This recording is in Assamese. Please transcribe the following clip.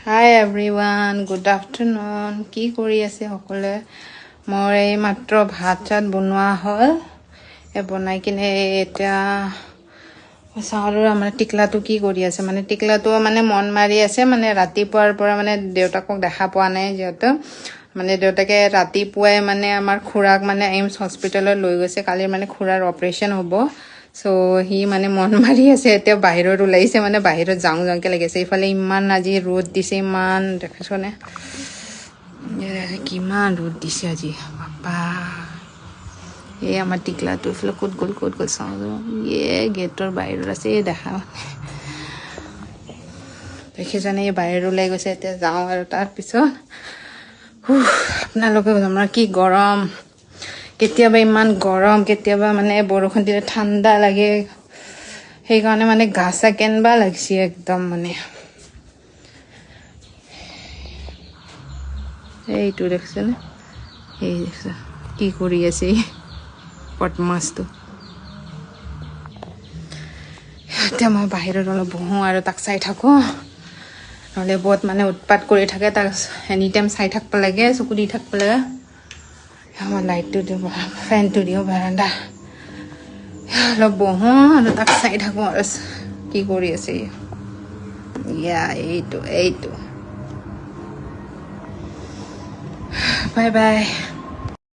Hi everyone, good afternoon. কি কৰি আছে সকলে? মোৰ এই মাত্ৰ ভাত চাত বনোৱা হ'ল। বনাই কিনে এতিয়া চাহৰ আমাৰ টিকলাটো কি কৰি আছে মানে টিকলাটো মানে মন মাৰি আছে মানে ৰাতিপুৱাৰ পৰা মানে দেউতাকক দেখা পোৱা নাই যেহেতু মানে দেউতাকে ৰাতিপুৱাই মানে আমাৰ খুৰাক মানে এইমছ হস্পিটেলত লৈ গৈছে কালি মানে খুৰাৰ অপাৰেশ্যন হ'ব সো হি মানে মন মাৰি আছে এতিয়া বাহিৰত ওলাইছে মানে বাহিৰত যাওঁ যাওঁকে লাগিছে ইফালে ইমান আজি ৰ'দ দিছে ইমান দেখাছনে কিমান ৰ'দ দিছে আজি বাবা এই আমাৰ টিকলাটো ইফালে ক'ত গ'ল চাওঁ গেটৰ বাহিৰত আছে দেখা দেখিছানে এই বাহিৰত ওলাই গৈছে এতিয়া যাওঁ আৰু তাৰপিছত আপোনালোকে আমাৰ কি গৰম কেতিয়াবা ইমান গৰম কেতিয়াবা মানে বৰষুণ দিলে ঠাণ্ডা লাগে সেইকাৰণে মানে গা চা কেনবা লাগছে একদম মানে এইটো দেখছেনে এই দেখছ কি কৰি আছে পটমাছটো এতিয়া মই বাহিৰত অলপ বহোঁ আৰু তাক চাই থাকোঁ নহ'লে বহুত মানে উৎপাত কৰি থাকে তাক এনি টাইম চাই থাকিব লাগে চকু দি থাকিব লাগে আমাৰ লাইটটো দিওঁ ফেনটো দিওঁ বাৰান্দা অলপ বহোঁ আৰু তাক চাই থাকোঁ আৰু কি কৰি আছে এইটো বাই বাই